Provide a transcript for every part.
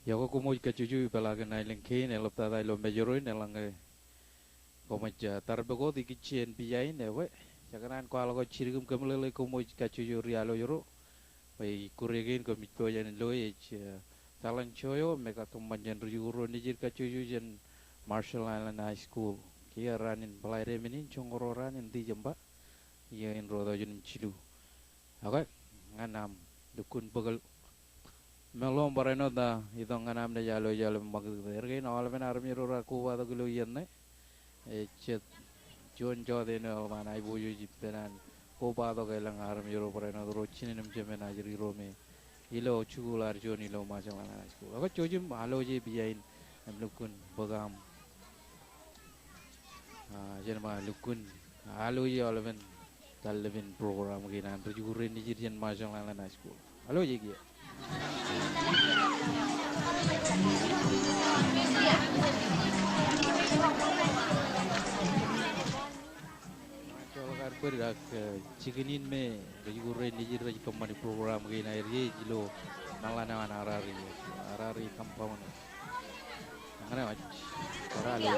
Ya ko mo ka cucu palaga na ilang kine lopta dai lo mejoro ne lang ko mo ja tarbe ko di kitchen piyai ne we jakanan ko alo ko chirgum kamle ko mo ka cucu rialo yoro pai kuregen ko mitko jan lo e talan choyo me ka tum manjan riuro ni jir ka cucu jan Marshall Island High School kia ranin pelaire menin chongoro ranin di jamba ya in roda jan chilu okay nganam dukun pegal melom bareno da idong nganam de jalo jalo magder no alven armi rora ku wa da gulo yenne e chet jon jode no mana ibu yu jipenan ko ba do gelang armi ro bareno ro chinin jemena jiri ro me ilo chugular joni lo ma jala na school ako chojim halo je biain am lukun bagam jenma lukun halo je alven talvin program ginan rujurin ni jirin ma jala na school halo je gi Kalau berdak cikenin me rejure nijir rej company program gini air ye jilo nalana arari kampung mana macam orang lain.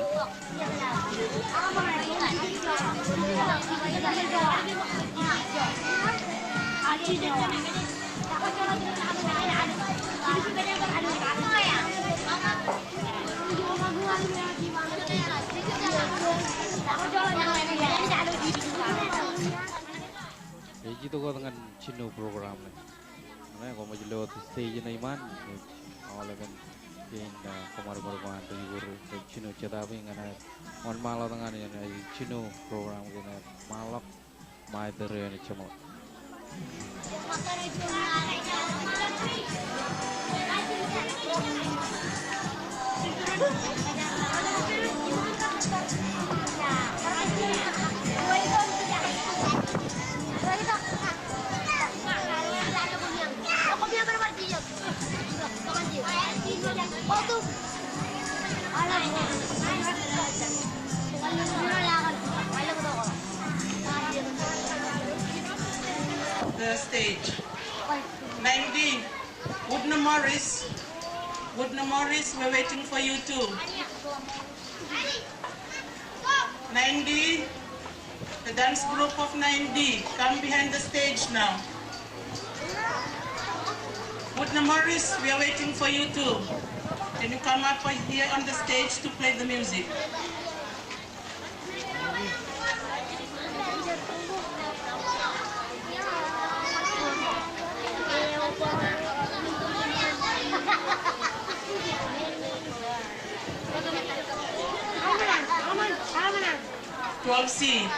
Jadi tu kau dengan Cino program ni, mana kau macam lewat stage ni iman, awalnya kan kemarin tu juga Cino cerita apa yang kan, on malam dengan ni Cino program ni malak, mai terus ni cemot. The stage. 9D, Woodna Morris. Woodna Morris, we're waiting for you too. 9D, the dance group of 9D, come behind the stage now. Woodna Morris, we are waiting for you too. Can you come up here on the stage to play the music? C,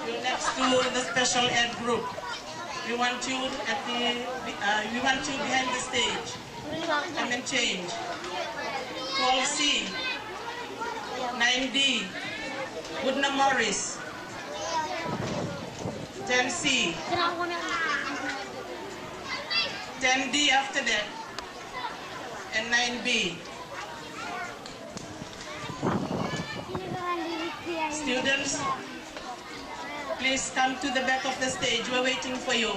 you're next to the special ed group. We want you behind the stage. Come and change. 12C, 9D, Woodna Morris, 10C, 10D after that, and 9B. Students, please come to the back of the stage. We're waiting for you.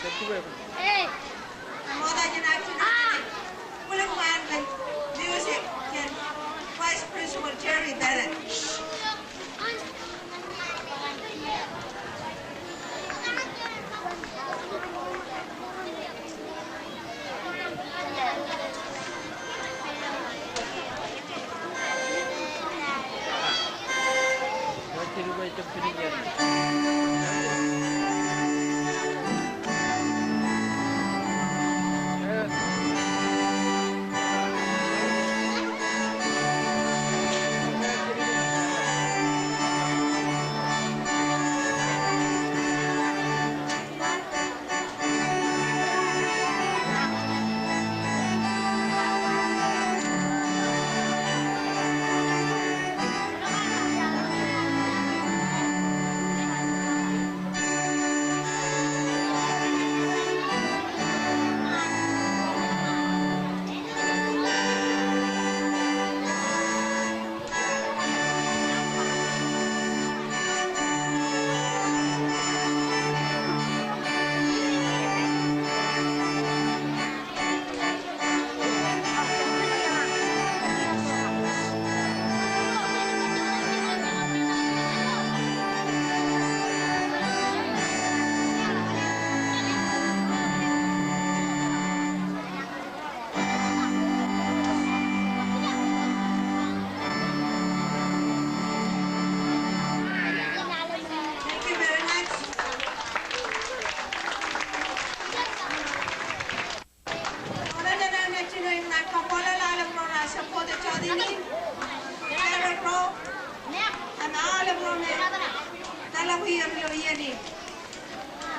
Thank you very much. Moda Janaki, William Manley, music, and Vice Principal Jerry Bennett.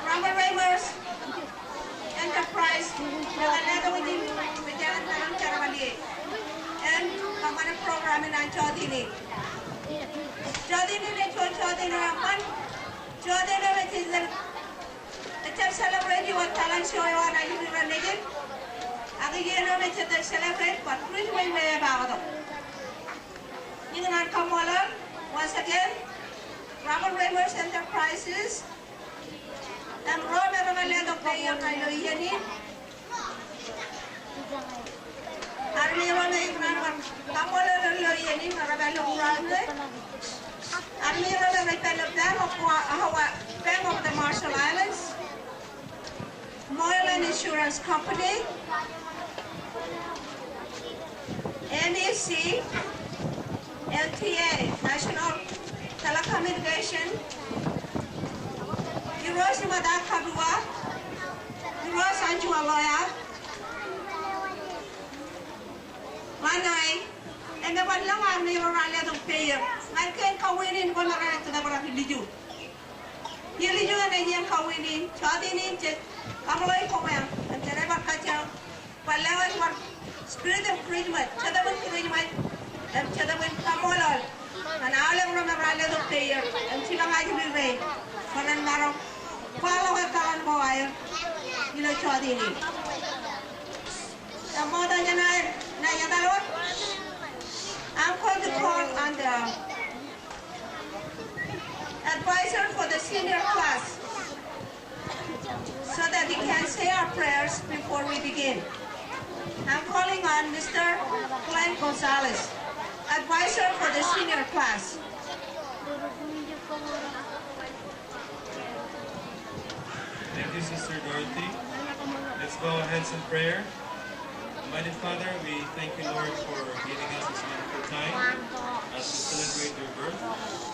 Robert Ramers Enterprise, and Pamana program in Chodini. Chodini, which is the celebrating what talent show on a human nigger. Again, which they celebrate, but which way may about them. You can come once again. Robert Ramers Enterprises and Robert Valado Player Kailo Armiro Naiman, Kamola Loyeni, Ravello Grande, Armiro the Bank of the Marshall Islands, Moylan Insurance Company, NEC, LTA, National Telecommunication, Hiroshima Kabua, Hiroshima Anjualoya, Manai, and the one long army around the payer. I can't go in one around to the Barafiliju. Yeliju and I can't go in, Chodini, Kamalai Komel, and the Reba Kacha, Palawan, Spirit of Christmas, Chadawan Christmas, and Chadawan Kamola. And all of them are little player, and Chilamai will rain. For an narrow, follow a current boy, you know, Chodini. The mother Nayadalo, I'm going to call on the advisor for the senior class so that he can say our prayers before we begin. I'm calling on Mr. Glenn Gonzalez, advisor for the senior class. Thank you, Sister Dorothy. Let's bow our heads in prayer. Almighty Father, we thank you, Lord, for giving us this wonderful time as we celebrate your birth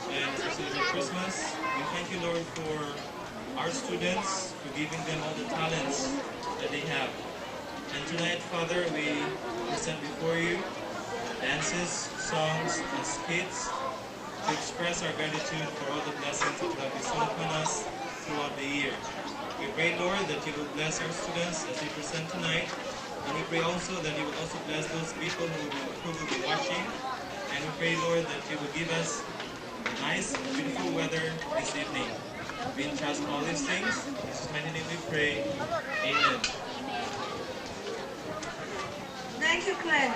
and as we celebrate Christmas. We thank you, Lord, for our students, for giving them all the talents that they have. And tonight, Father, we present before you dances, songs, and skits to express our gratitude for all the blessings that you have bestowed upon us throughout the year. We pray, Lord, that you will bless our students as we present tonight, and we pray also that you will also bless those people who will be watching, and we pray, Lord, that you will give us nice, beautiful weather this evening. We entrust all these things. In Jesus' mighty name we pray. Amen. Thank you, Glenn.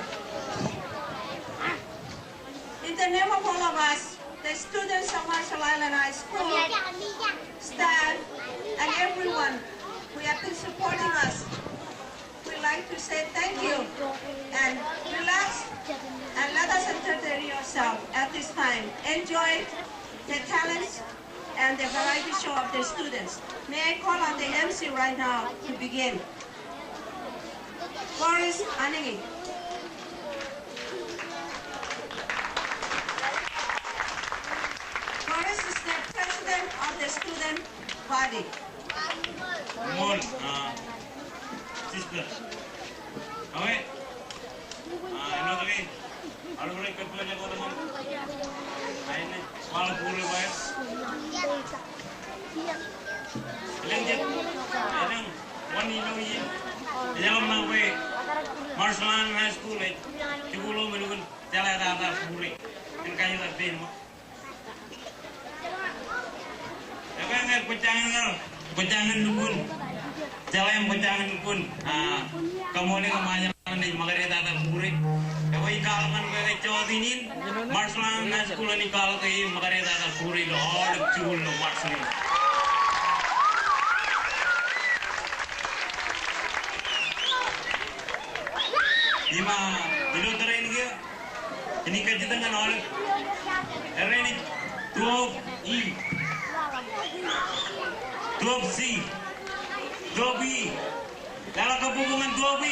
In the name of all of us, the students of Marshall Island High School, staff, and everyone who have been supporting us. We'd like to say thank you and relax and let us entertain yourself at this time. Enjoy the talents and the variety show of the students. May I call on the MC right now to begin. Boris Anengi. Boris is the president of the student body. Mohon, sister. Oke. Ano tadi? Ano boleh ketuanya kau teman? Ini malah boleh bayar. Lenjet. Yang wani nawi. Jalan nawe. Marsland High School. Cibulo menunggu jalan atas boleh. Yang kayu tadi. Apa yang pecangan dukun. Jalan pecangan dukun. Kamu ni kemana ni magari tata puri. Kau ikal man kau cawatinin. Marsland High School ni kal kau magari tata puri lo. All cul lo Marsland. Ima, itu terain dia. Ini kajian dengan all. Ini 12E. 12C, 12B, dalam kehubungan 12B.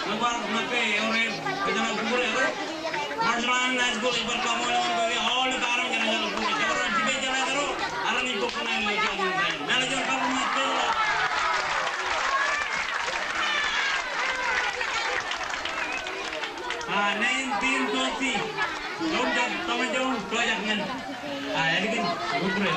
Nagwar nape ore kajana pure ore. Marsalan nas gol ibar kamu lawan bagi all karam jalan jalan pure. Jalan tibe jalan terus. Alam ibu kena ini jalan. Nala jalan kamu nape. 1920. Jom teman jom keluar jangan. Ini kan bukan.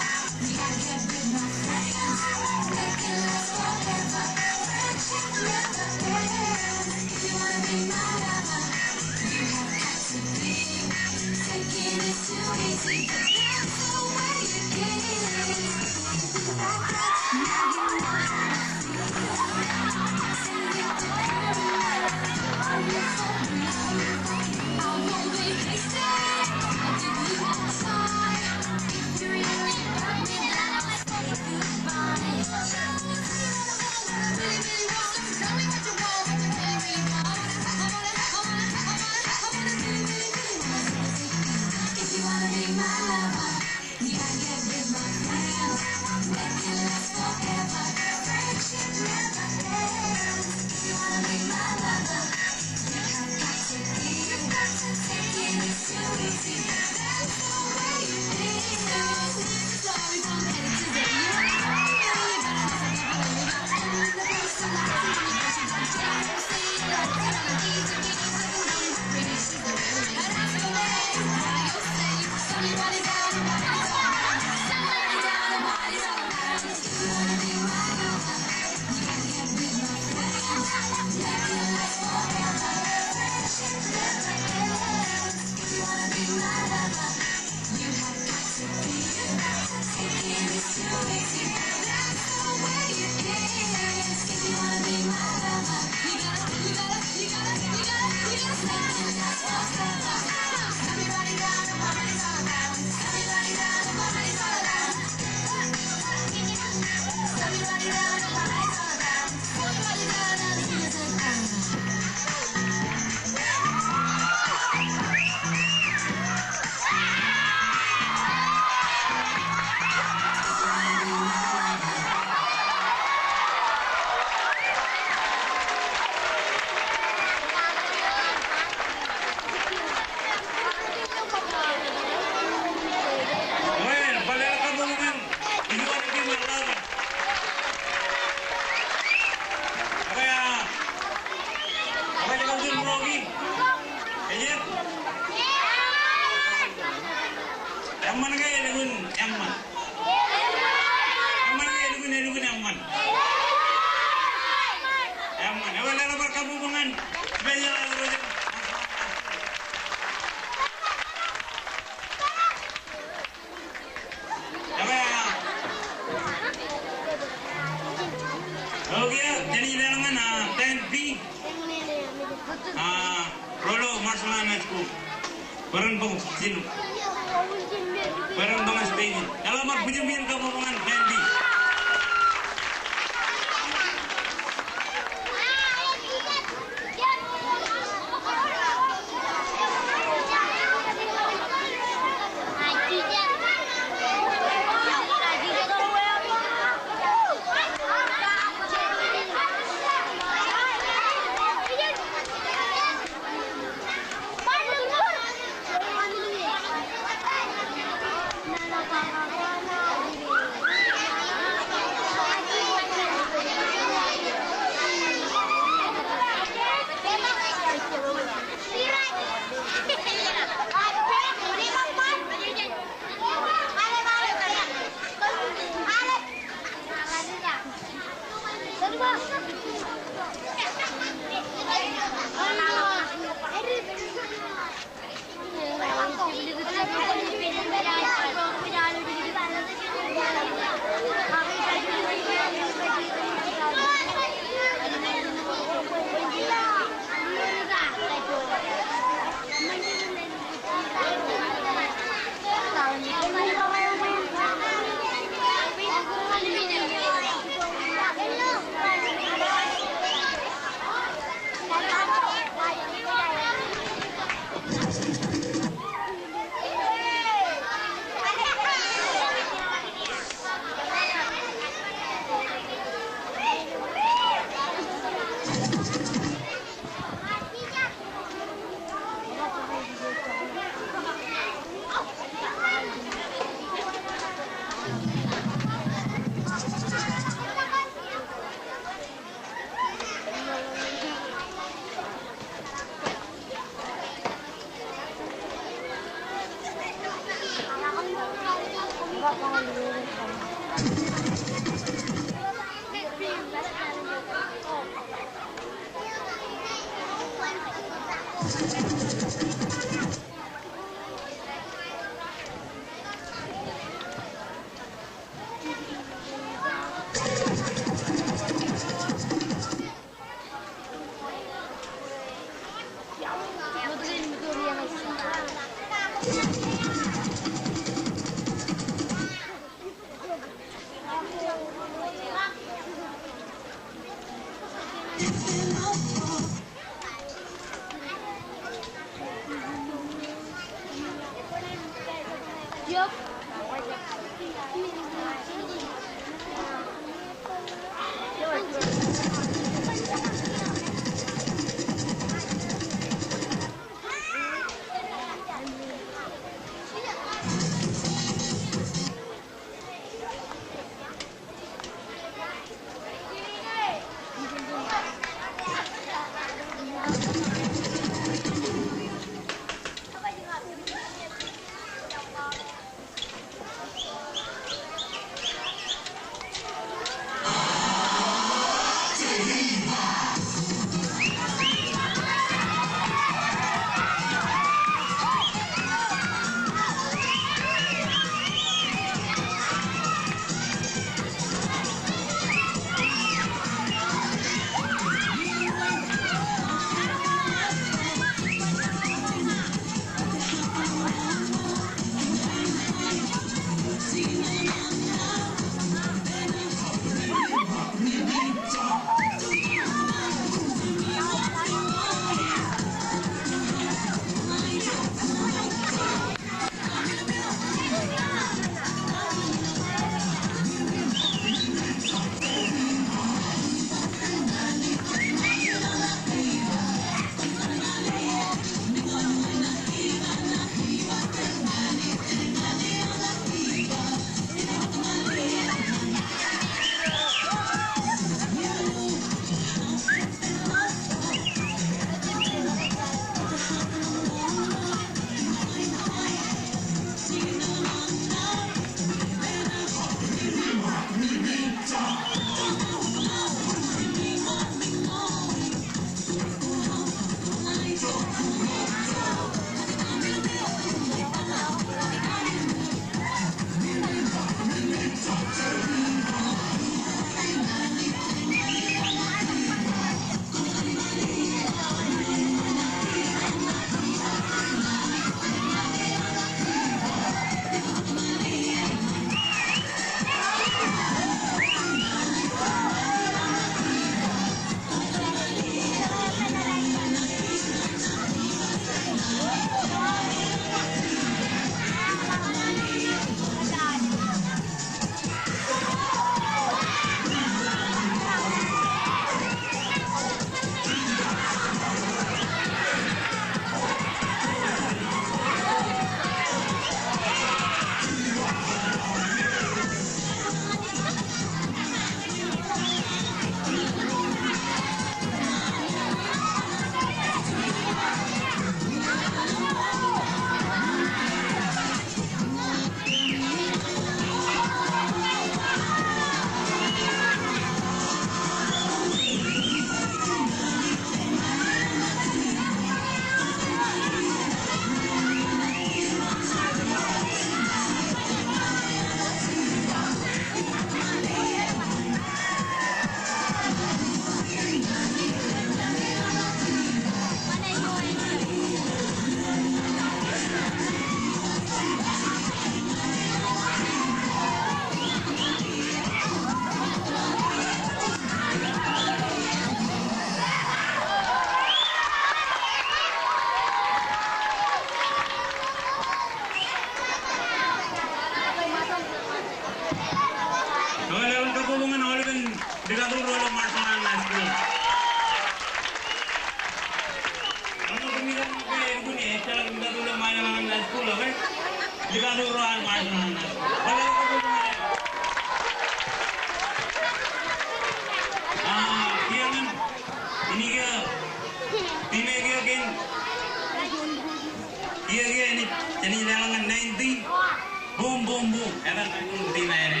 boom boom boom edan kan tina ere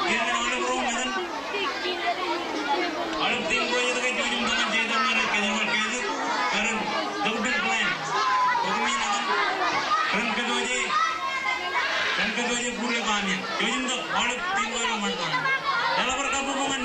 kira kan alu room edan alu tim ko itu kan jujum dengan jeda mana kenyawat keju karena double plan pokoknya edan kan kedua je pura kami jujum tu alu tim ko itu mantan dalam perkampungan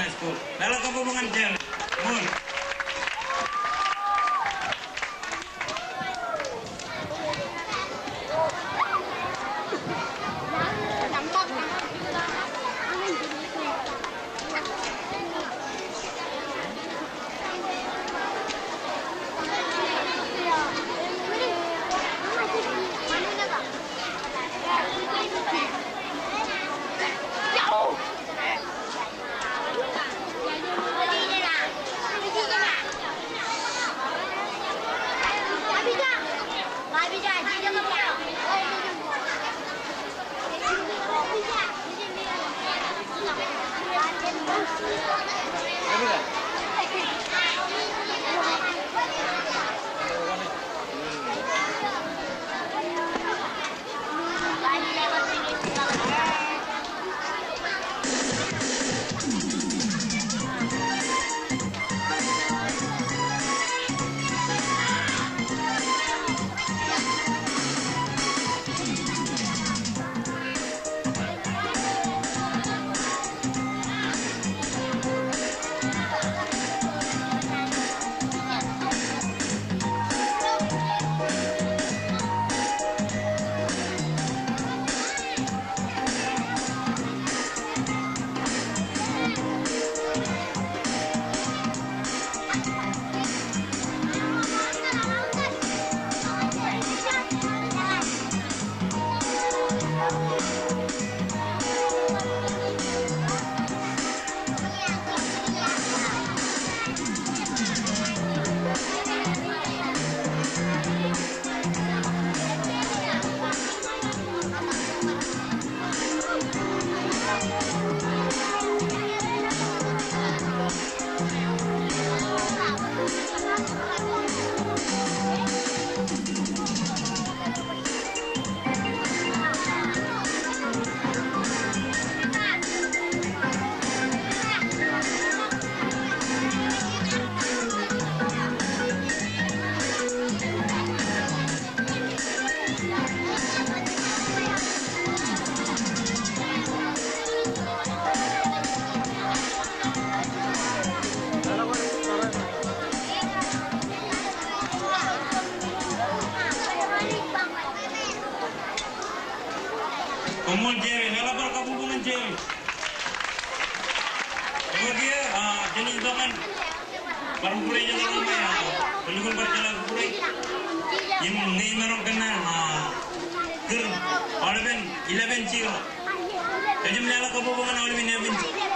90 dalam kebubuhan jel, mun. Kamu cewek, ngelapor kabubungan cewek. Kemudian, jenis itu kan parang pura aja kalau ya, pelukun berjalan pura. Yang ngayon meron kena ker, oleh 11-0. Jadi menyala kabubungan oleh 11-0.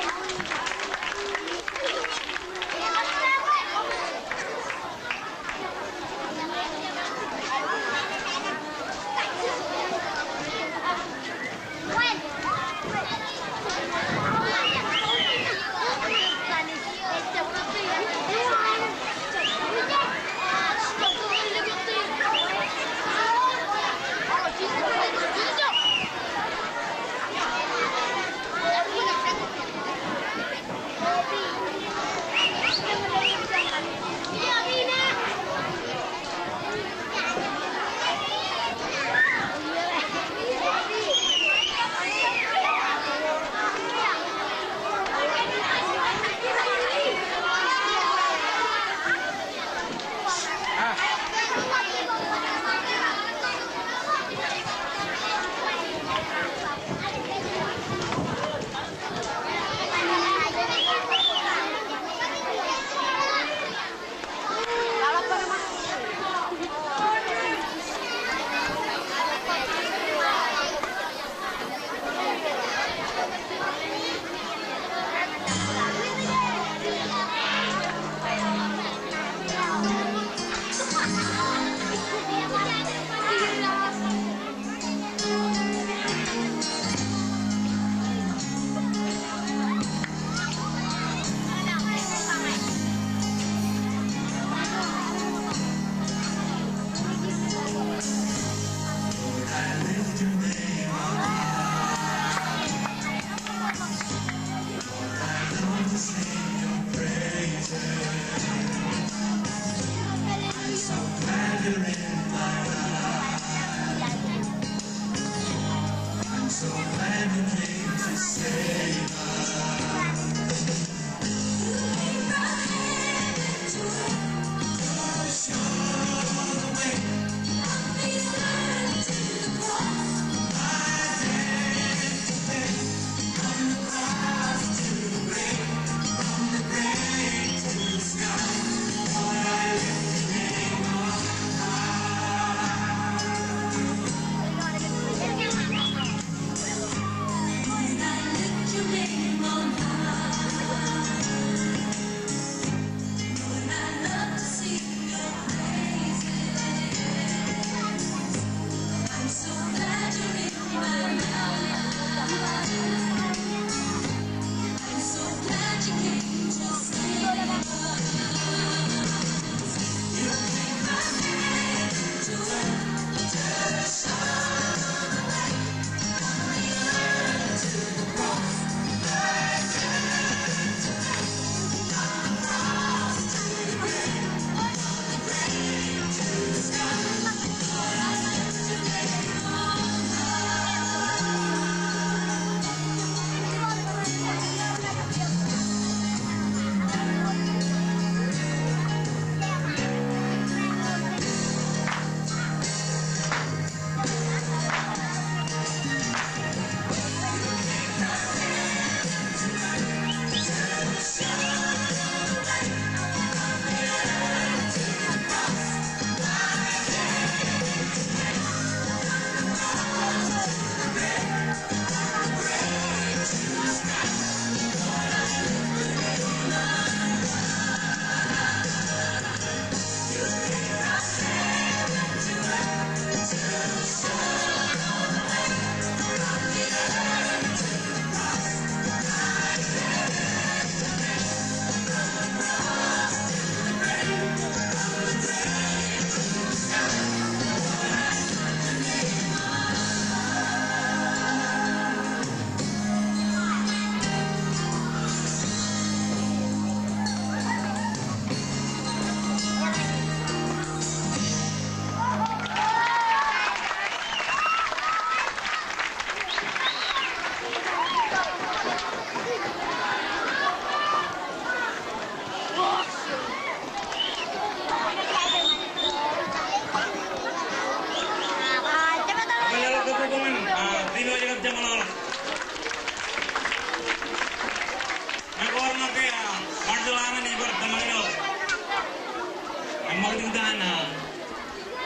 magdugdahan na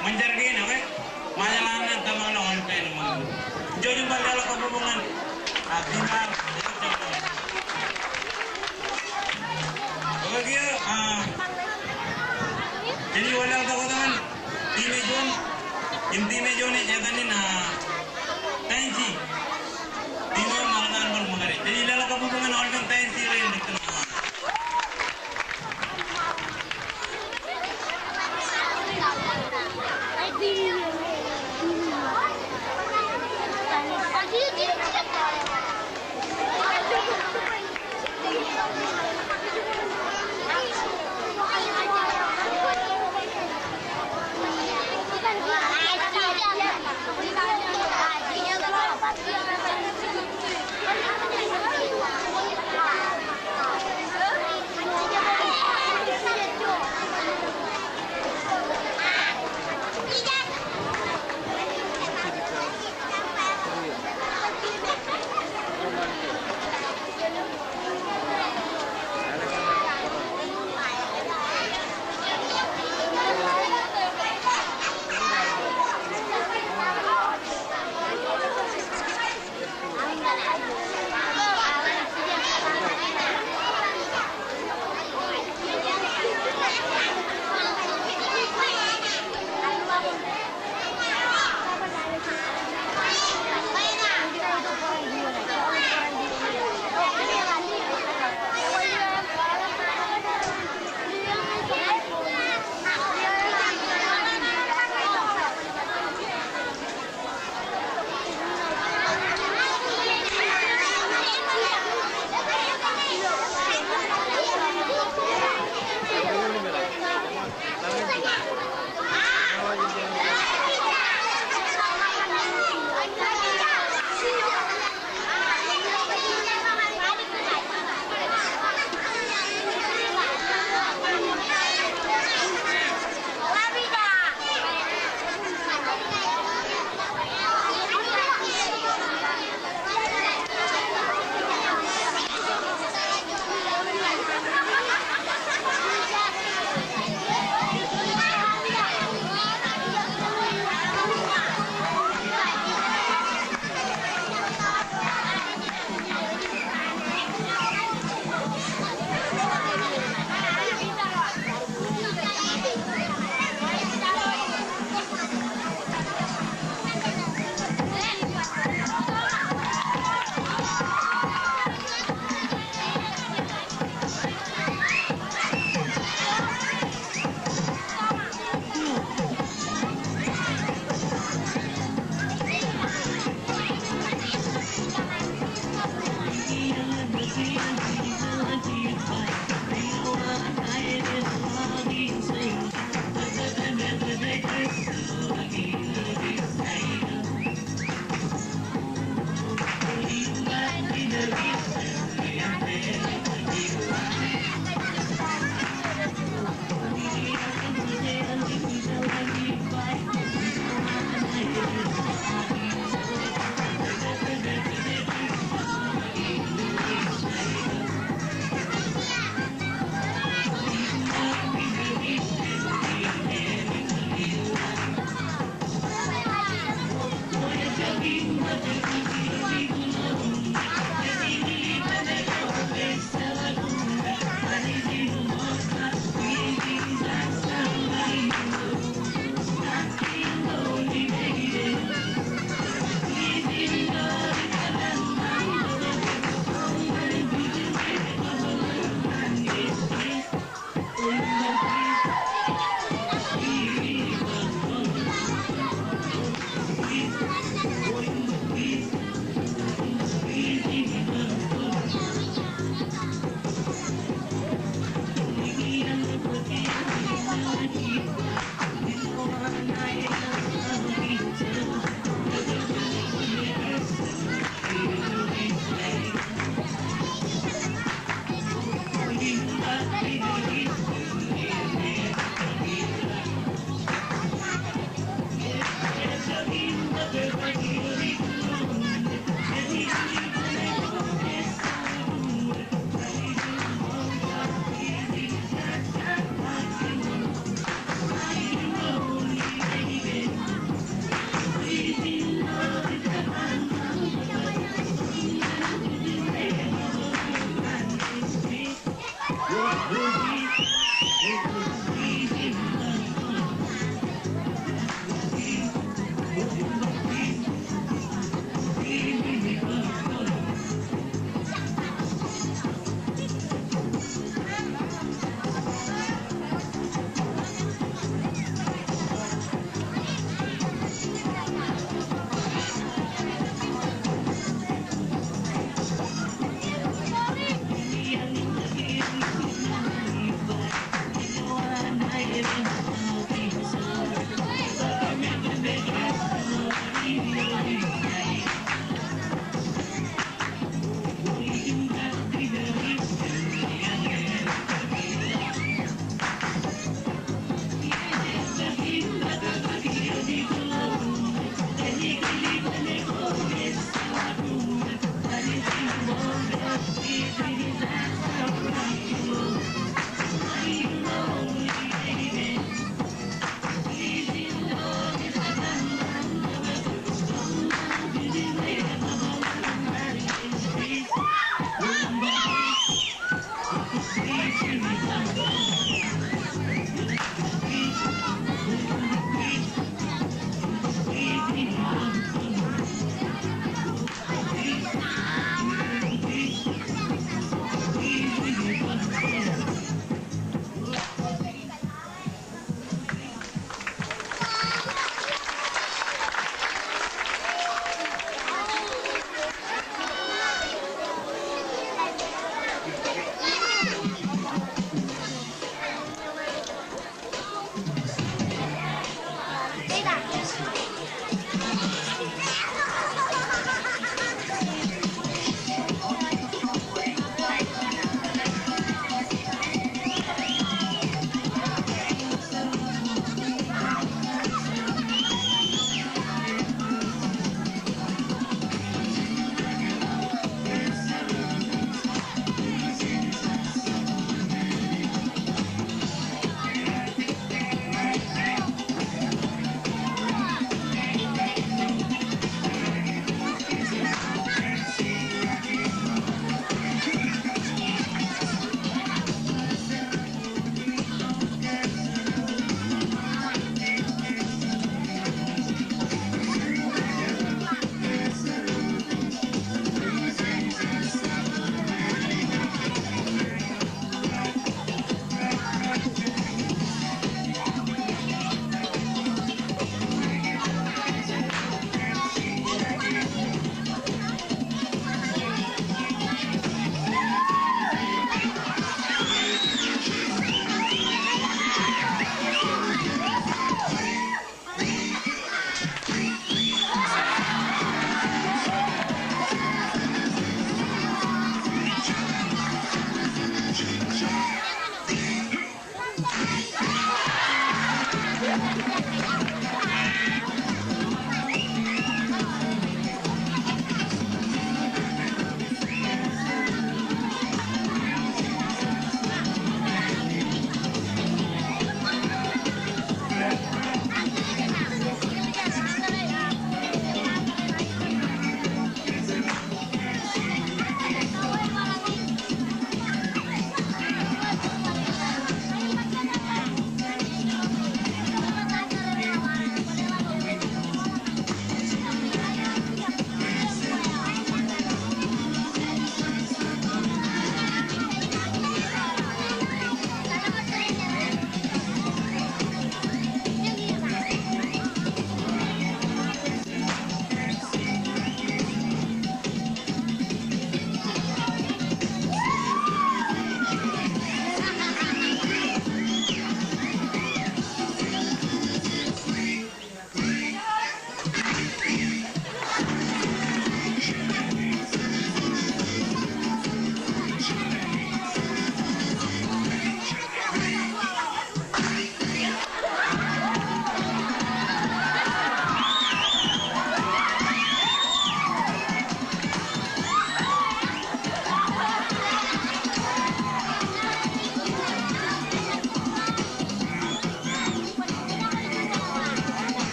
manjargin, okay? Majalanan tamang na all pen mo. Jojo bandala ko bubungan. Dinar. Okay, jadi wala ako taman. Teenager. Yung teenager ni jaganin na tansi. Dino makanan mo magari. Jadi lala ka bubungan all pen tansi rin dito.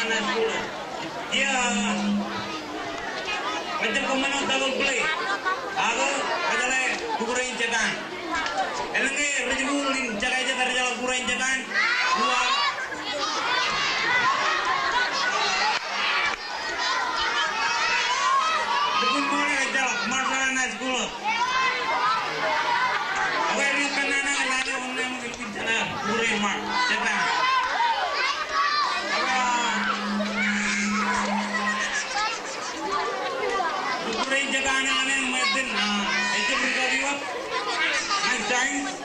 na school. Macam kemana tahu play. Aku kadang kukurin cekan. Elenge rejulin jaga aja dari jalan kukurin cekan. Dua. Dukun mana jalan masalah na school. Aku ini kenana lagi orang mungkin bicara kukurin mak cekan. Kukurin cekan ane medin. Itu berkaliwat. Science,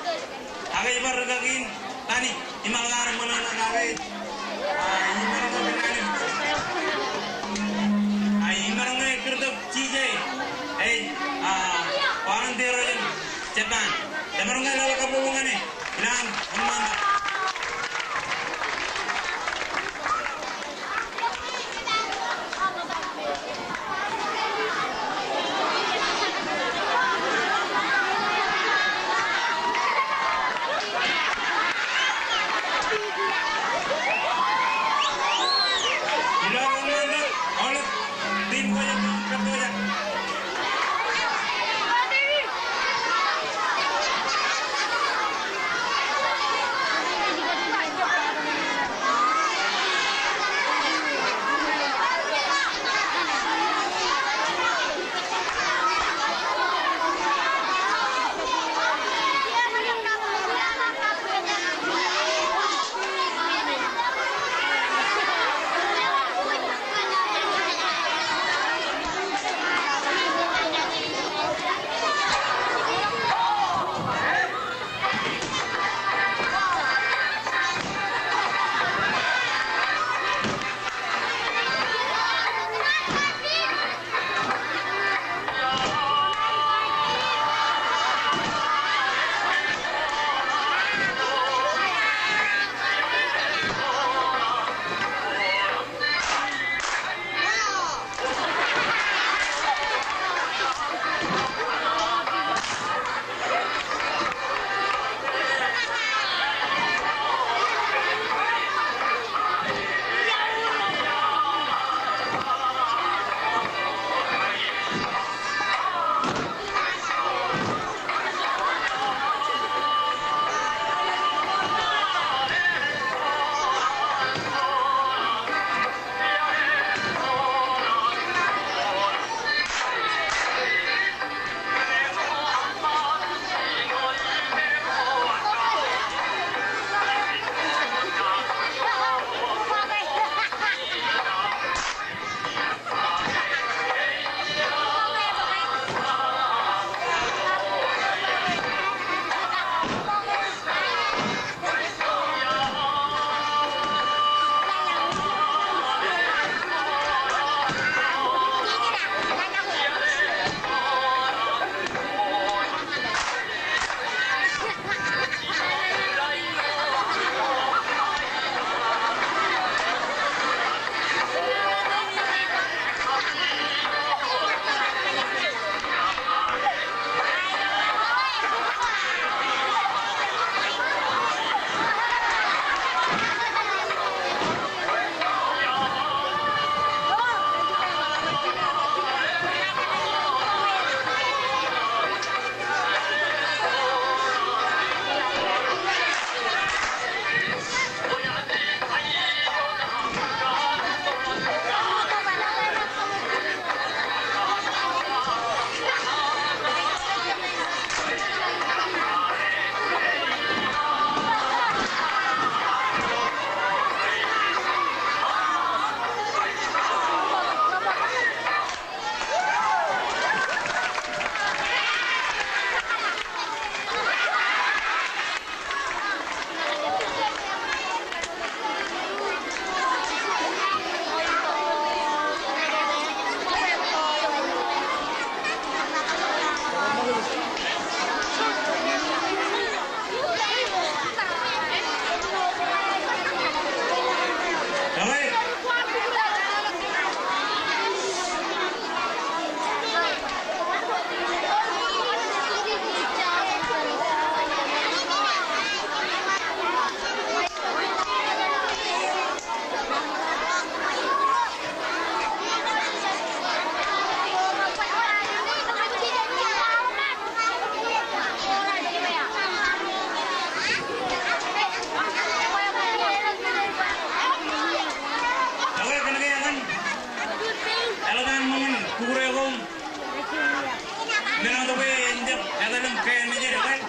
agak ibar kagin, tani, imalar mana agak, imalar mana ni, imalar mana kerja cije, orang teroris, Jepang, Jepang kan lalu kabungan ni, bilang, mana? Meron to injek, kata dalam kain aja deh kan.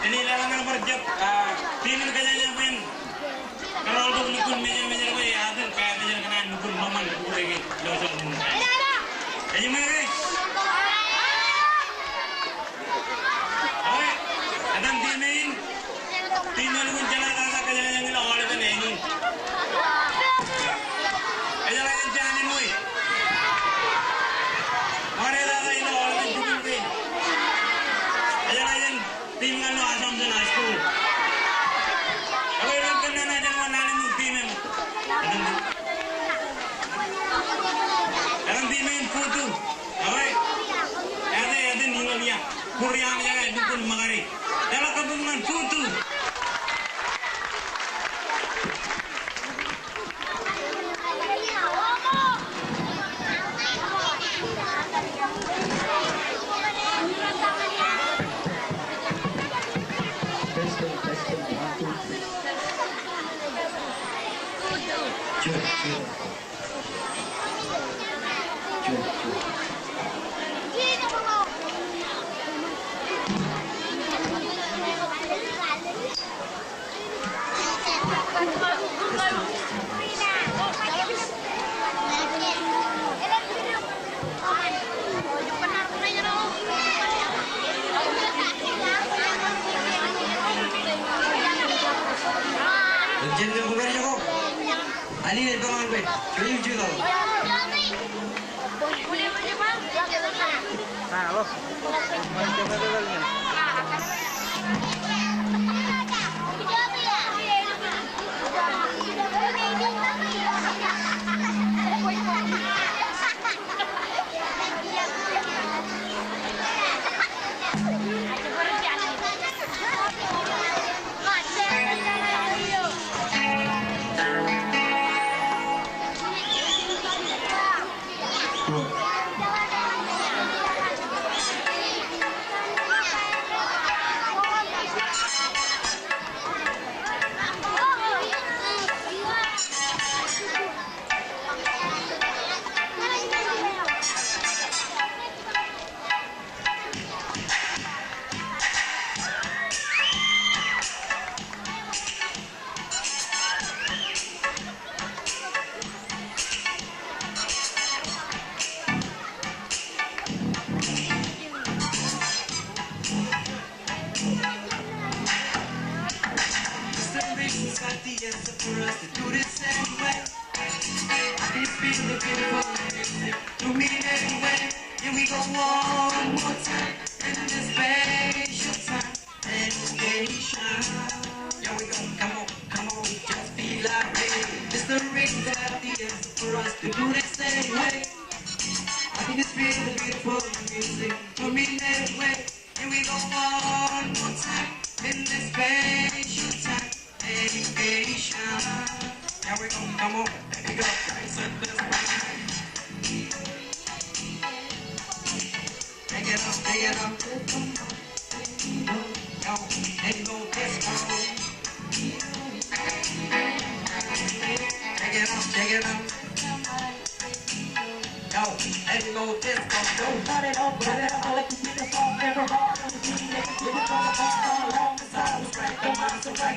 Ini lawan yang berjek, timin kayaknya men. Kalau untuk nukun meja gue ada kain aja kena nukun maman gue lagi, dosa ini. Aja mana guys? Oke, kadang timin pun jalan kata kayak yang ini awal itu nih ini. Aja lagi jalan ini gue. Mari dah ini awal itu juga gue. Aja lagi tim kan lo asam sana school. Aku orang kena aja mau nanya tim em. Kadang timin foto. Oke, ada nih Korea yang dukun magari. Dalam kabungan foto. Jangan bukan jago. Ali ni bangun be. Cuy juga. Nah, lo.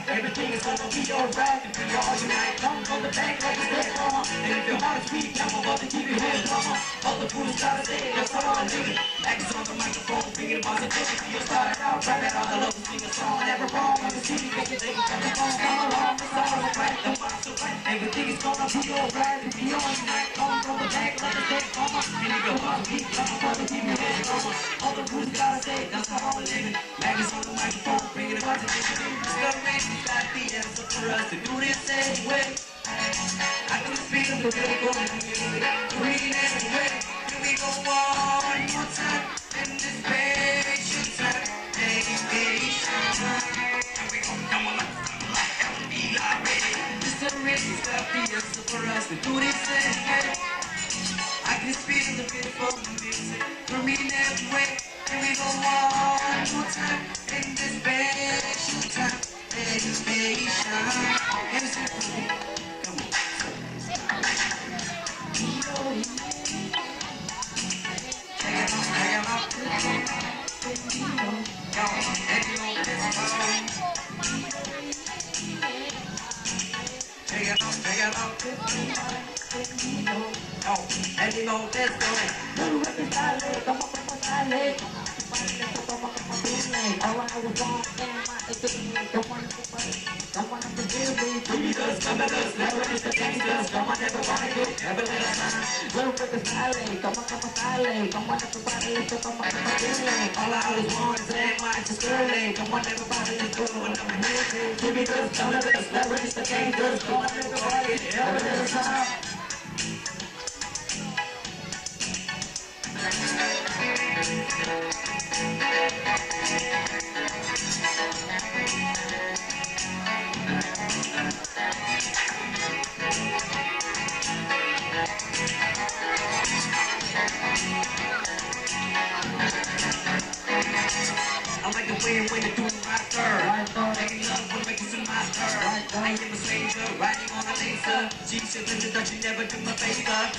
Everything is gonna be alright if we all unite. Come from the back like a dead mama. And if your heart is weak, I'm about to keep your head mama. All the fools gotta say, that's all I'm doing. Max is on the microphone, bringing positivity. You started out, rap it out, I love to sing a song. Never wrong, on the city, make it take it, come on, come along. The song is right, the mind's so right. Everything is gonna be alright if we all unite. Come from the back like a dead mama. And if your heart is weak, I'm about to keep your head mama. All the fools gotta say, that's how I'm living. Max is on the microphone, bringing positivity. Discovery got the answer for us to do this anyway. I can feel the feeling going to green anyway. Here we go one more time in this patient time. And we gon' come on and be ready. Discovery's got the answer for us to do this anyway. I can feel the beautiful music green anyway. Here we go one more time in this patient time. Come on. Oh, and you know this going. Little Ricky Styling, come on, Styling. All I was wrong, and my experience, don't want to forgive me. Jesus, come at us, never is the gangsters. Come on, everybody, never let us down. Little Ricky Styling, come on, Styling. Come on, everybody, let's come on, all I was wrong, and my experience. Come on, everybody, let's go when I'm here. Jesus, come at us, never is the gangsters. Come on, everybody, never let us down. I like the way when you do my girl. Making love will make you see my girl. I am a stranger riding on a laser. Jesus, that you never do my favor.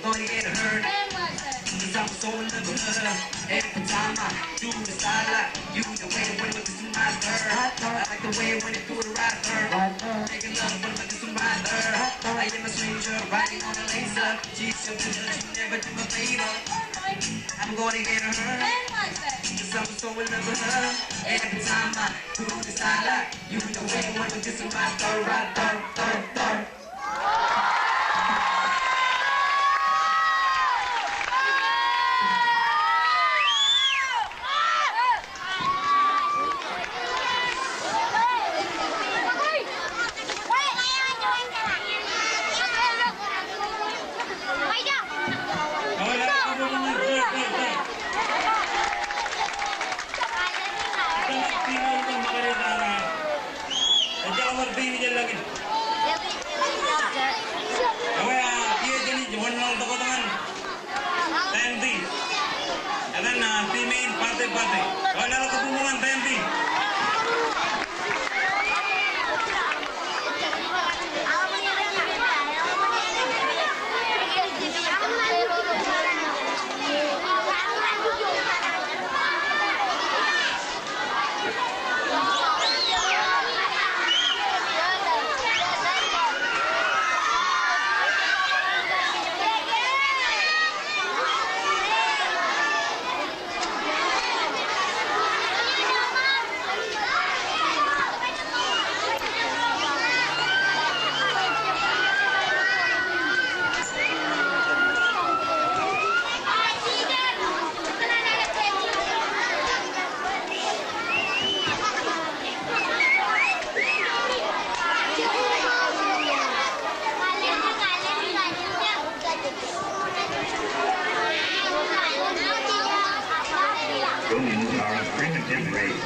Gonna get hurt. Cause I'm so in love with her. Every time I do the style, you the way when you see my girl. I like the way when you do the right girl. Making love will make you see my girl. I am a stranger riding on a laser. Jesus, that you never do my favor. I'm gonna get hurt. Cause I'm so in love with her. Every time I do the style, you the way when you see my girl. Right there. Humans are a primitive race.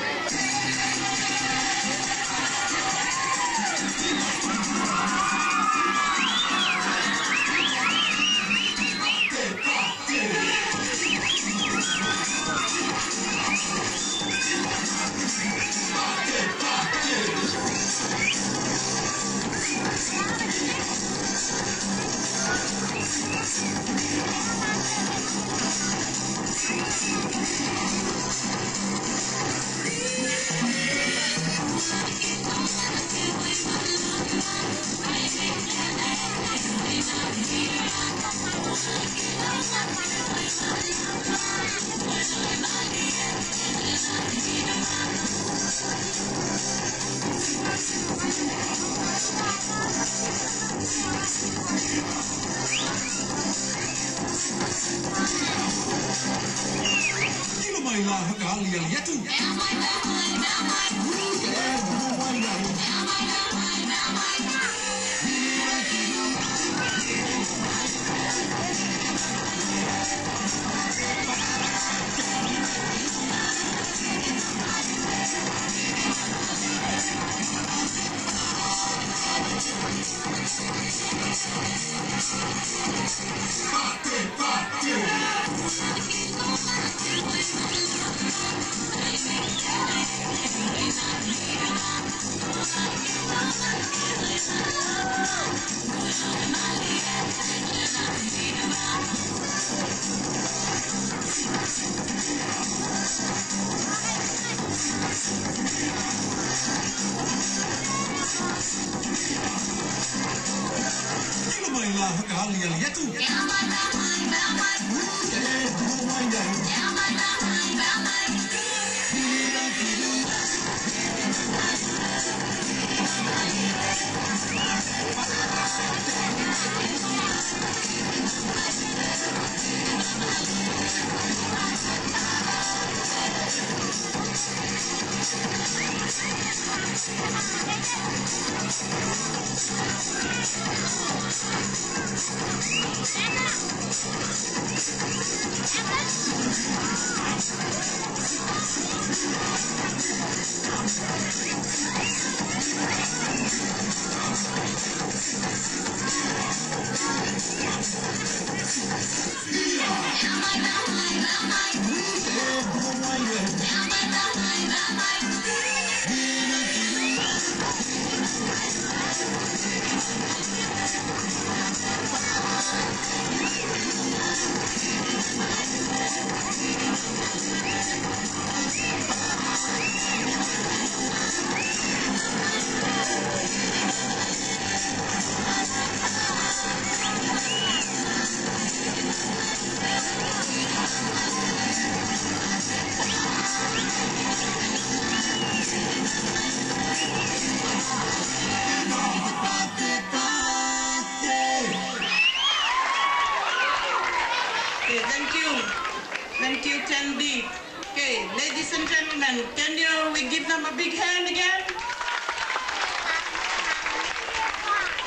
Thank you, 10B. Okay, ladies and gentlemen, can we give them a big hand again?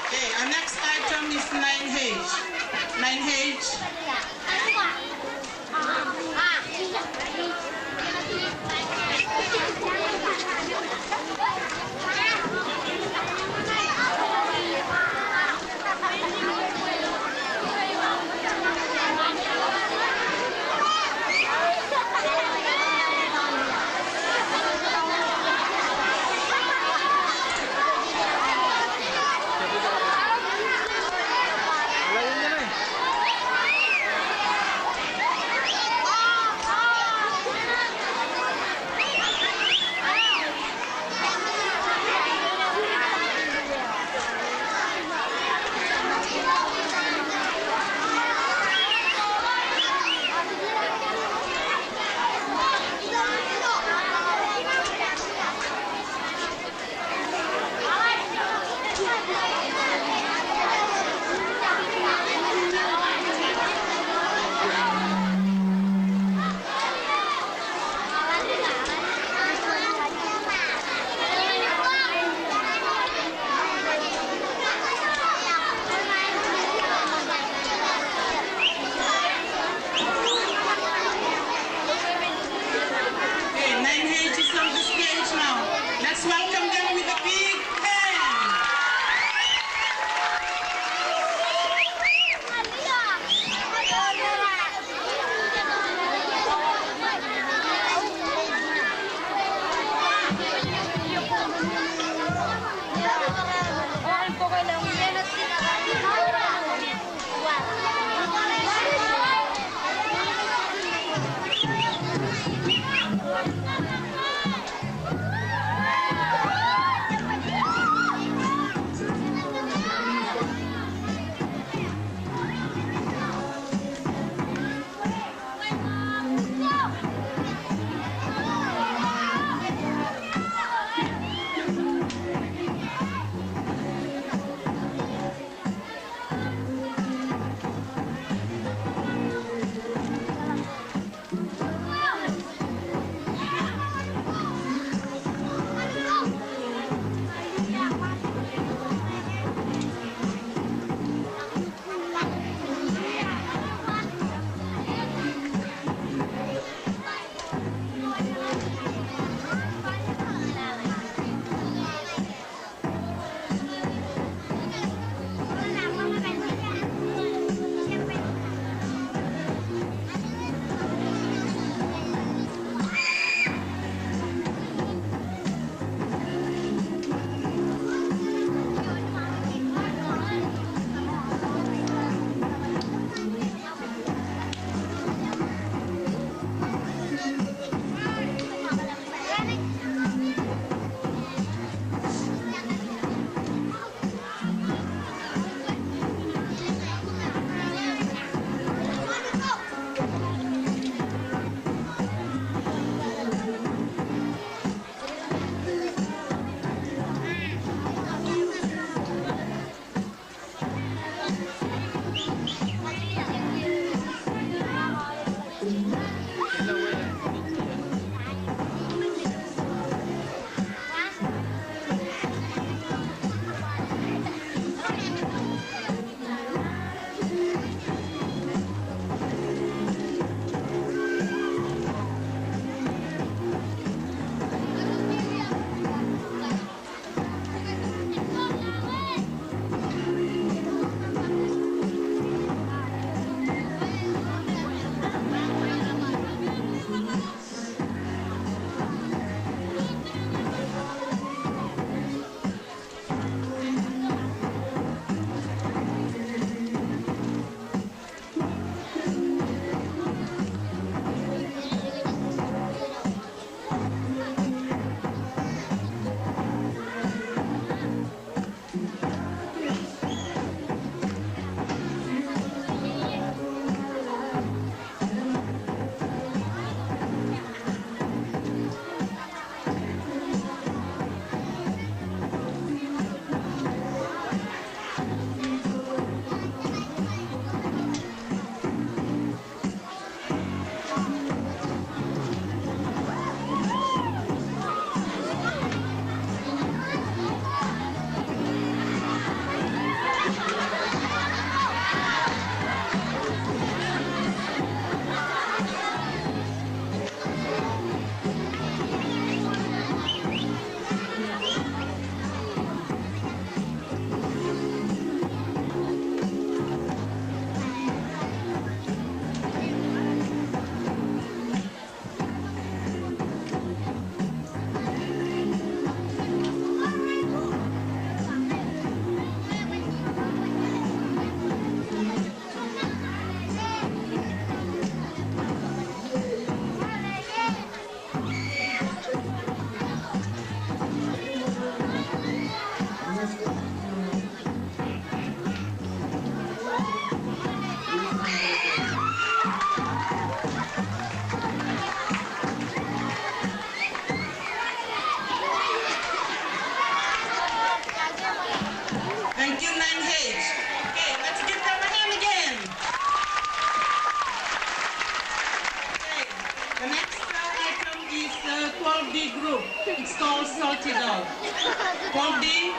Okay, our next item is 9H. 9H. called Salty Dog. Pork D.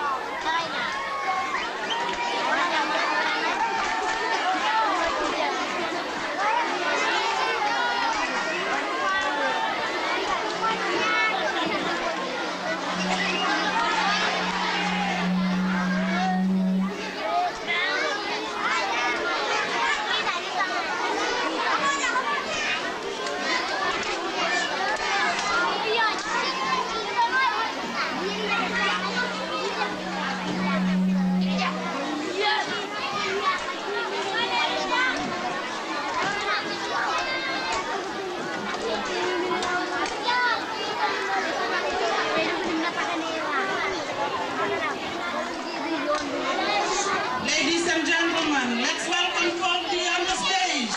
Ladies and gentlemen, let's welcome Pork D on the stage.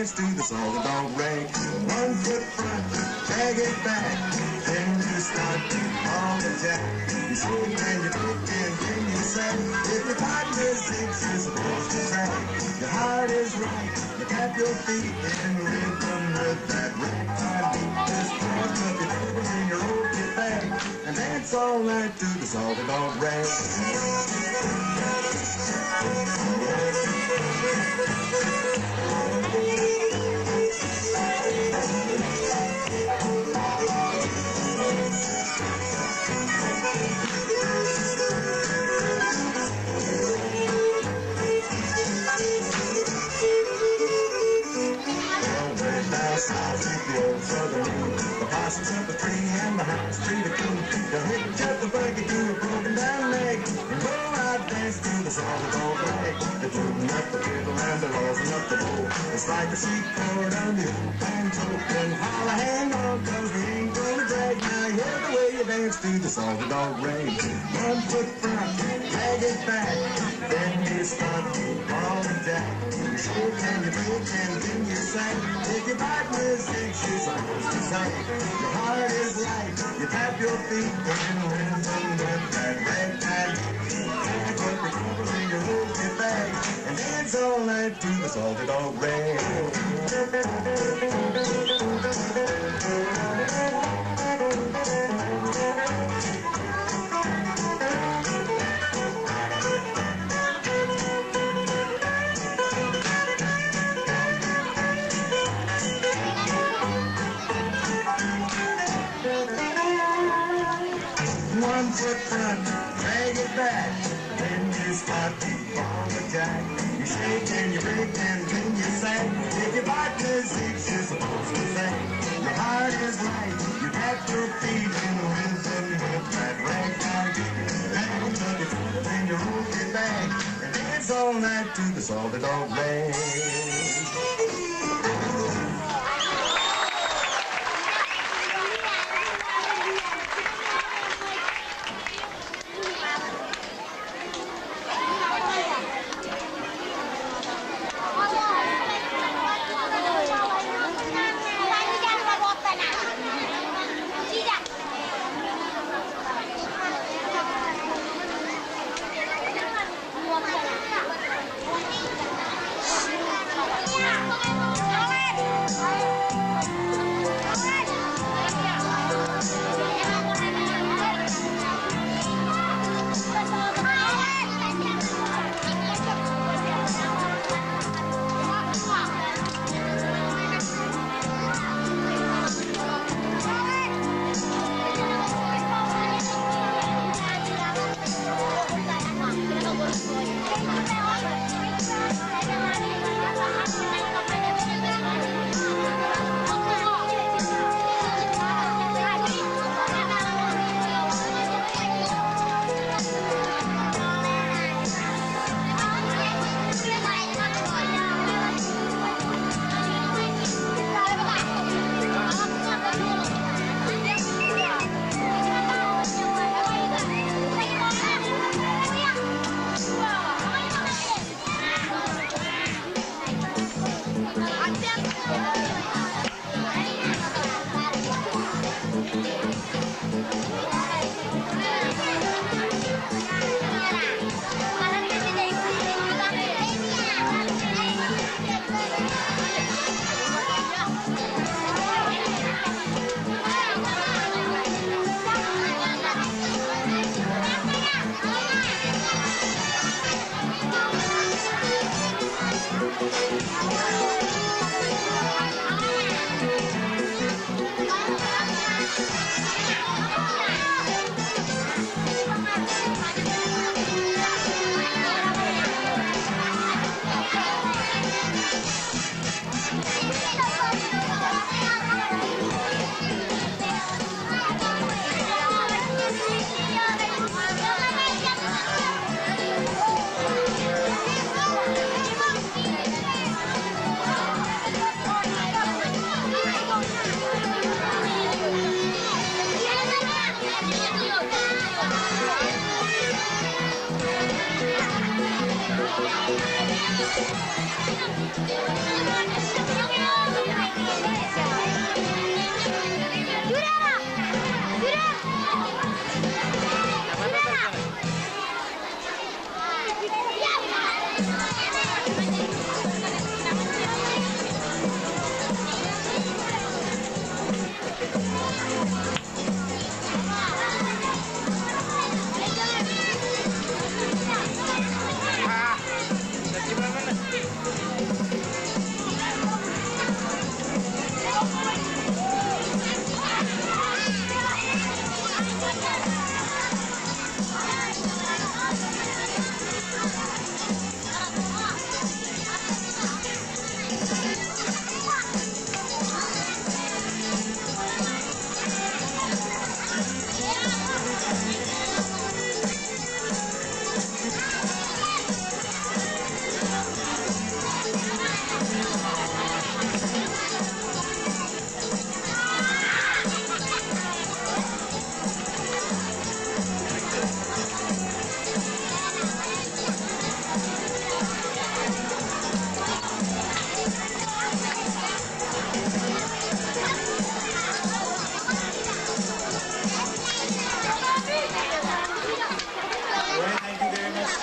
To the Salty Dog Ring. 1 foot front, drag it back, then you start to haul the jack. You shake and you pick and then you say, if your partner sings, you're supposed to say, your heart is right, you tap your feet in rhythm with that ragtime beat. Just cross up your tables and your roll your bag, and dance all night to the Salty Dog Ring. The possums up the tree and behind the street of cool. They'll hit just the buggy to a broken down leg and go out dance to the Salty Dog Ring. They're tuning up the fiddle and they're rosin up the bowl. It's like a sheep poured on the old banjo. And holla, hang on, cause we ain't gonna drag. Now hear the way you dance to the Salty Dog Ring. 1 foot front, drag it back, then you start to ball and jack. You shake and you break and then you sing. If your partner sings, you're supposed to sing. Your heart is light, you tap your feet in rhythm with that ragtime. Put your troubles in your old bag and dance all night to the Salty Dog Ring. One foot front, drag it back, then you start to ball the jack. You shake and you break and then you sing. If your partner sings, you're supposed to sing. Your heart is light, you tap your feet in the rhythm with that ragtime beat. Then you tuck your foot in your roll bag and dance all night to the Salty Dog Ring. Yeah.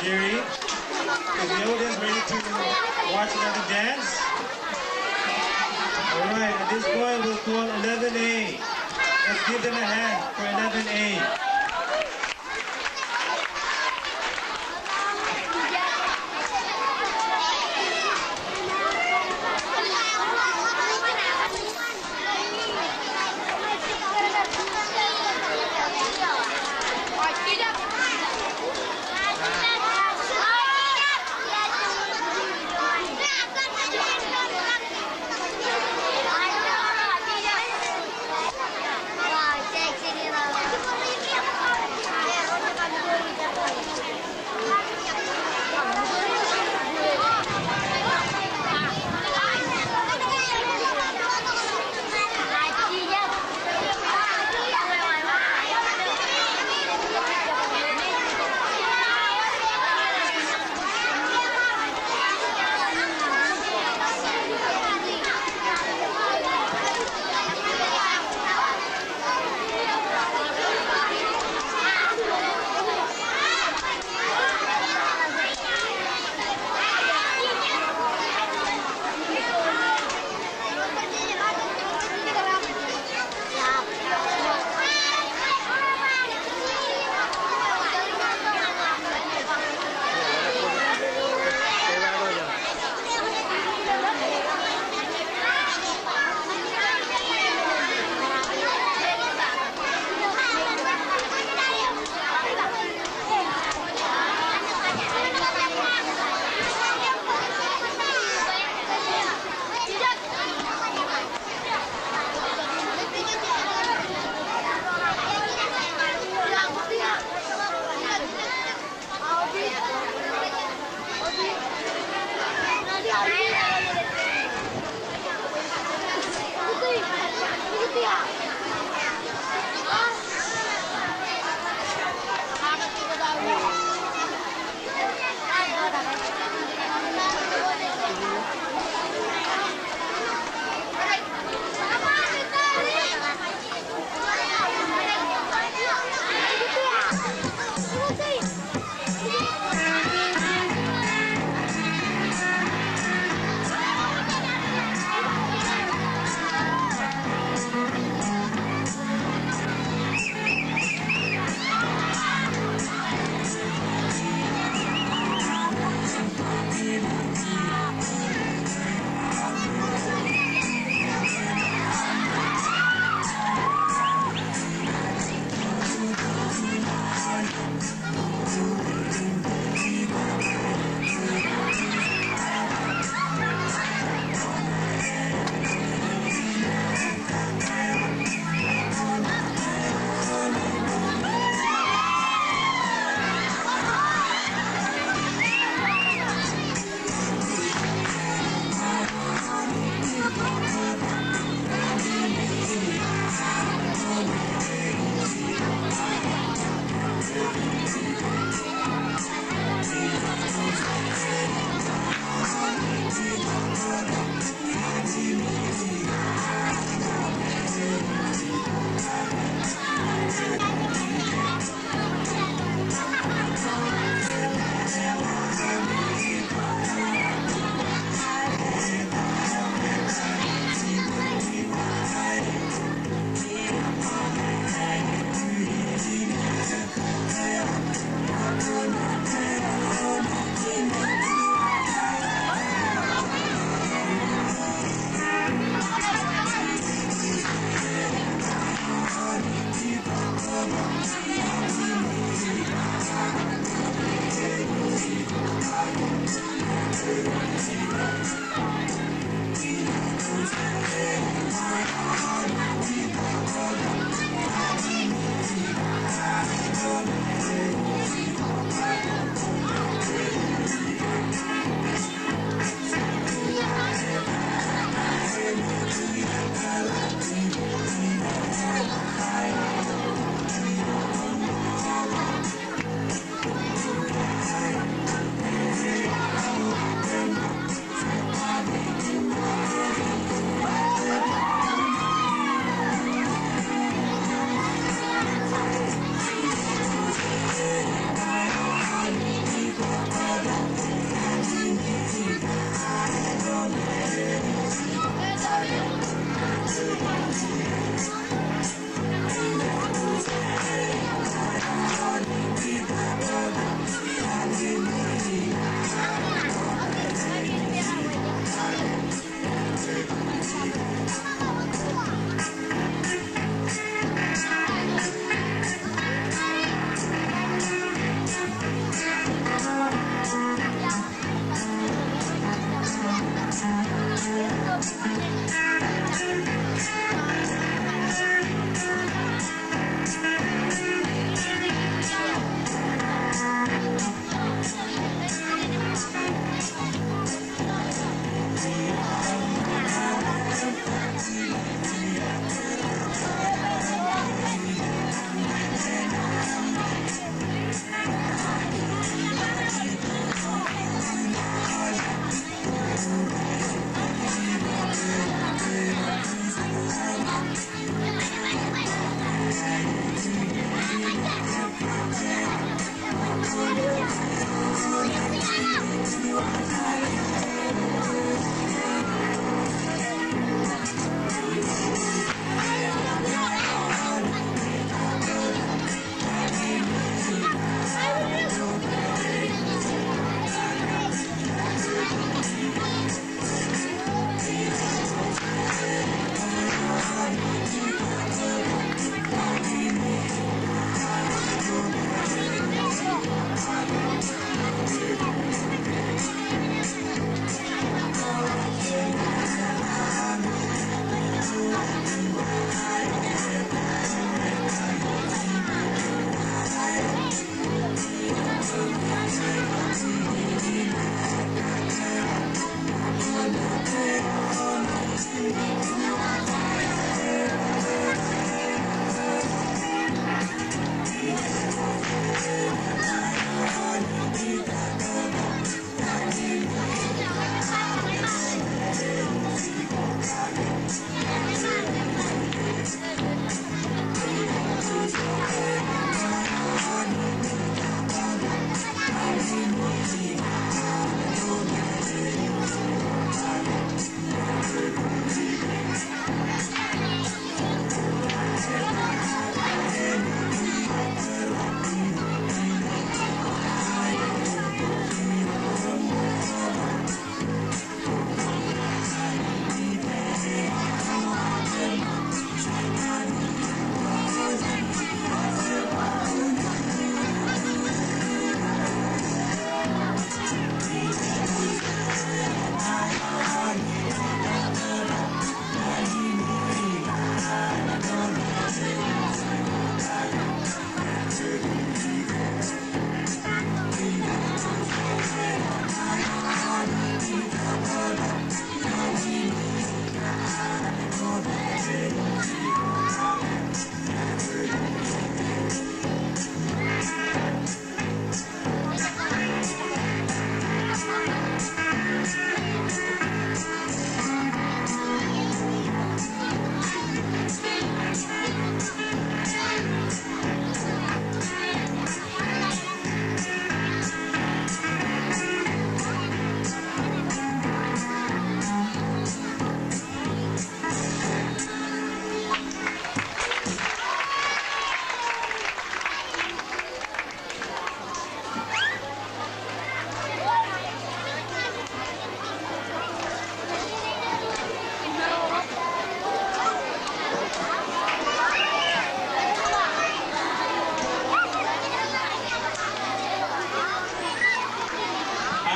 Jerry, is the audience ready to watch another dance? Alright, at this point we'll call 11A. Let's give them a hand for 11A.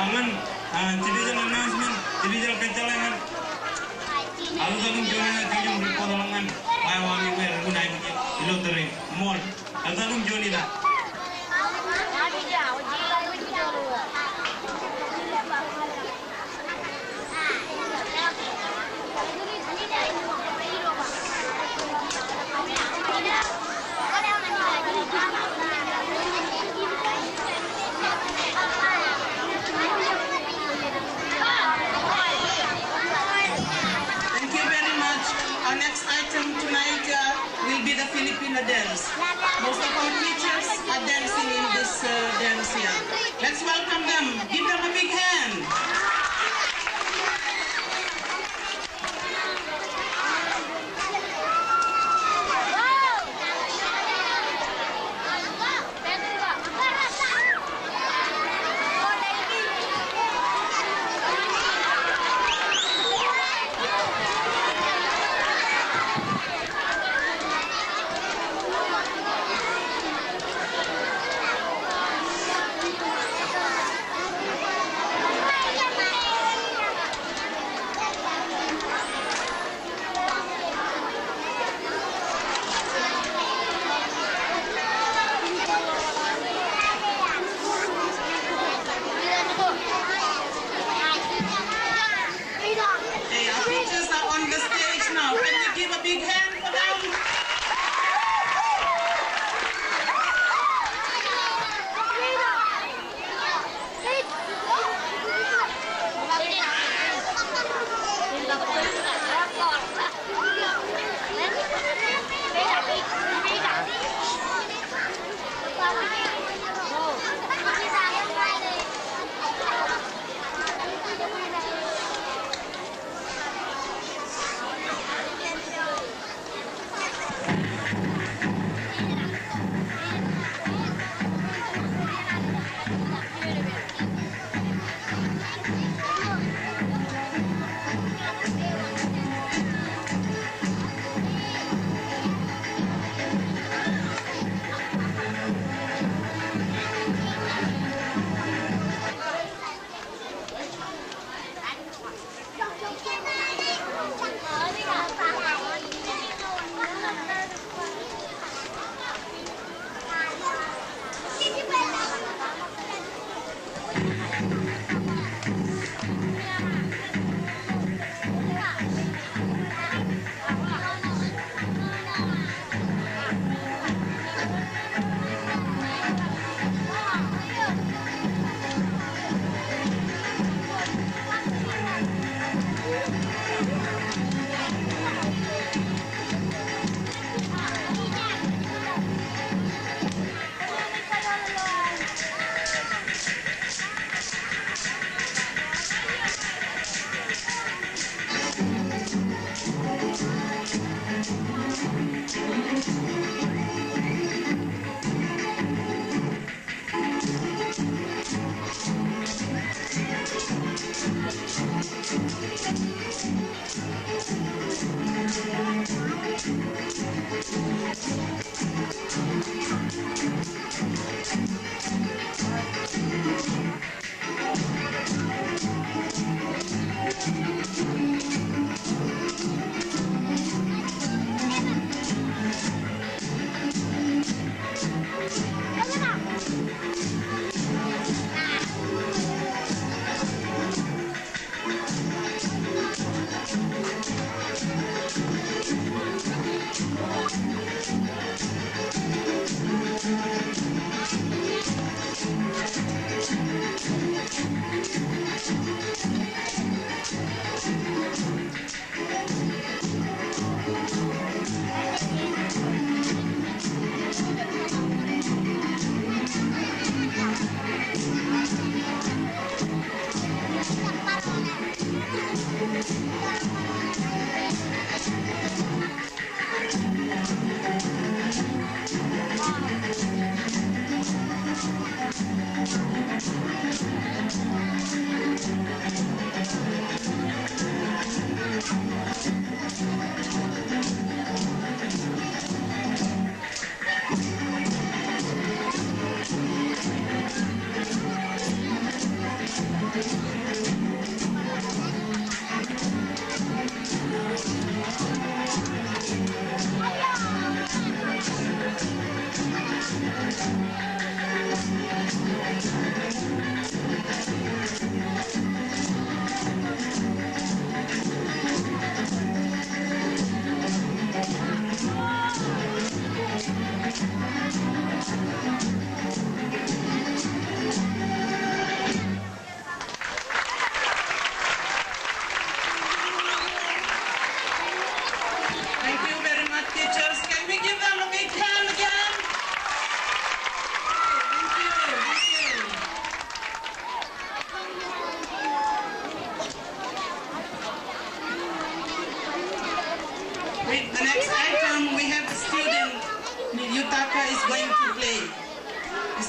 Angan television announcement, television pencalangan. Alu tagum joni na tijum ripodalangan. Ay wami ko runay mo ilotore mall. Alu tagum joni da. Thank you very much. Our next item tonight will be the Filipino dance. Most of our teachers are dancing in this dance here. Let's welcome them. Give them a big hand.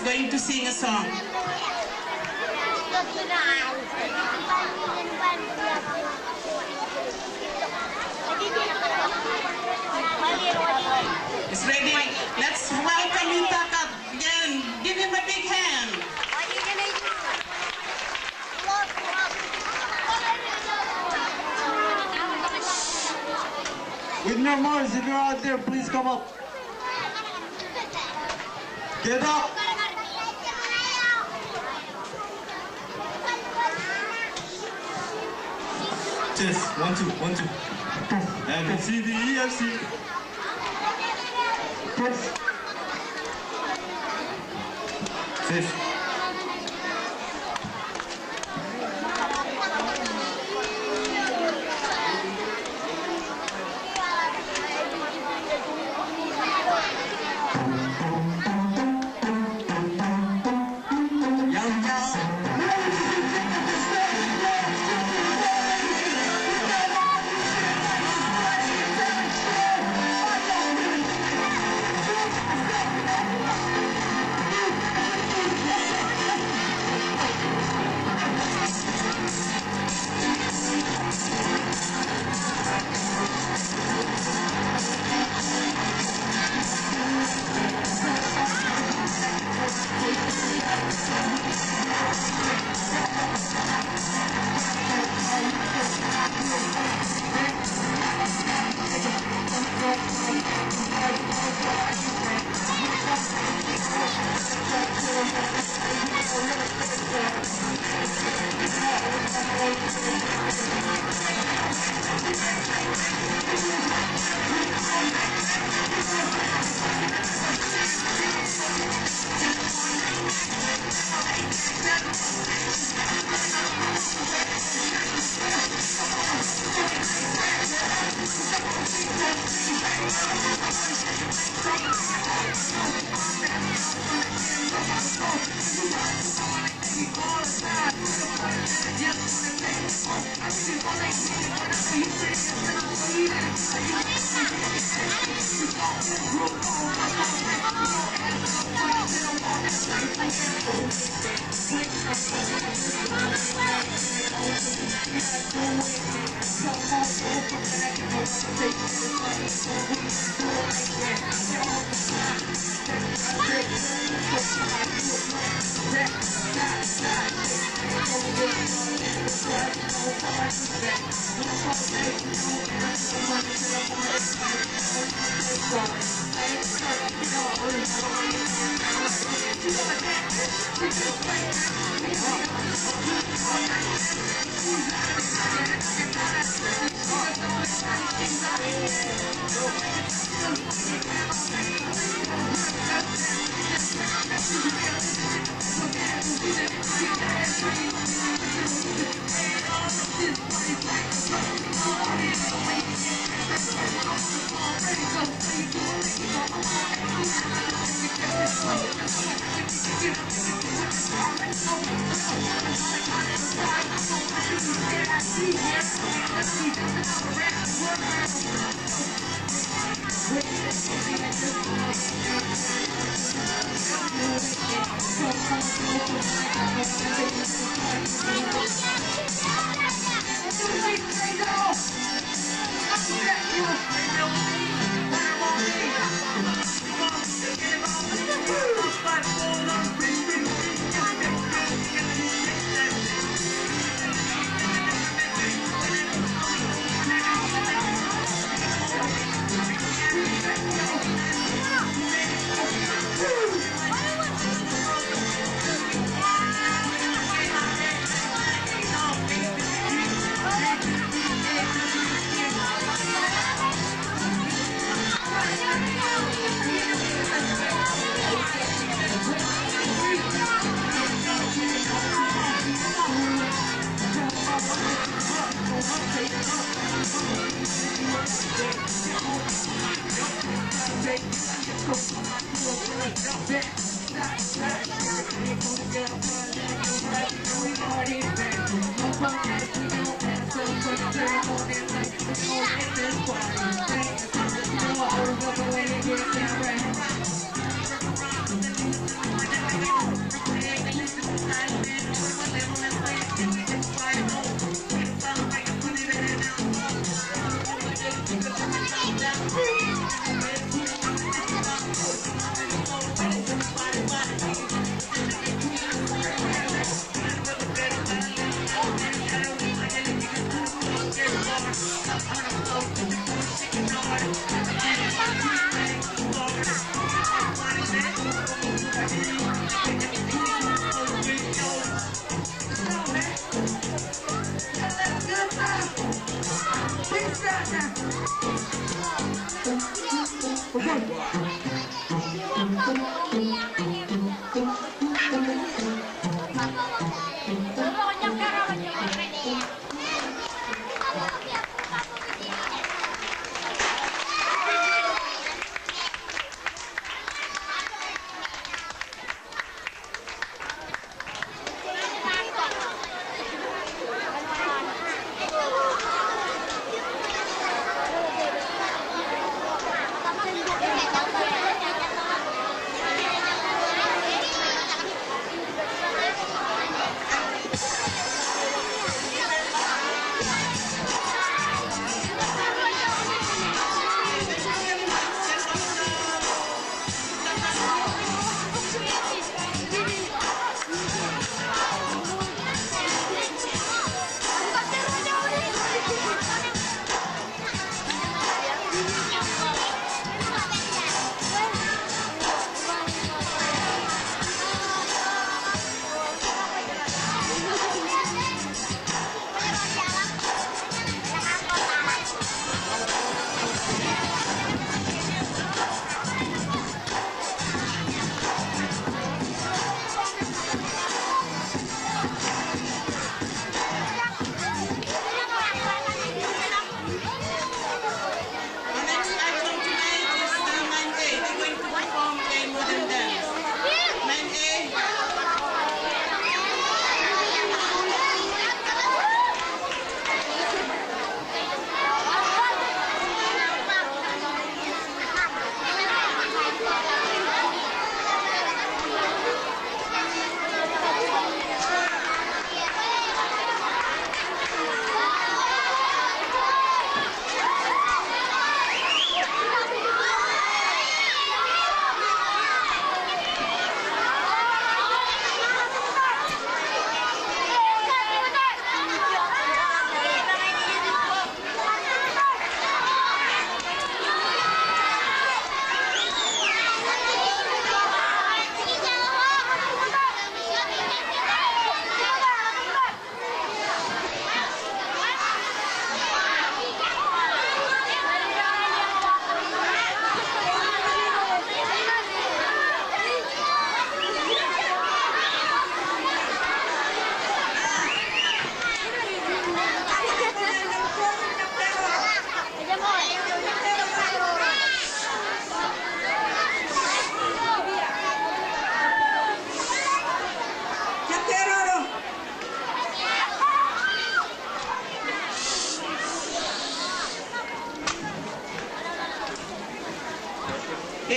going to sing a song. It's ready. Let's welcome Intaka again. Give him a big hand. With no noise, if you're out there, please come up. Get up. Test, 1, 2, 1, 2. And C, D, E, F, C. Test. Test.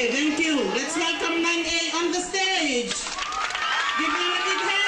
Okay, thank you. Let's welcome 9A on the stage. Give them a big hand.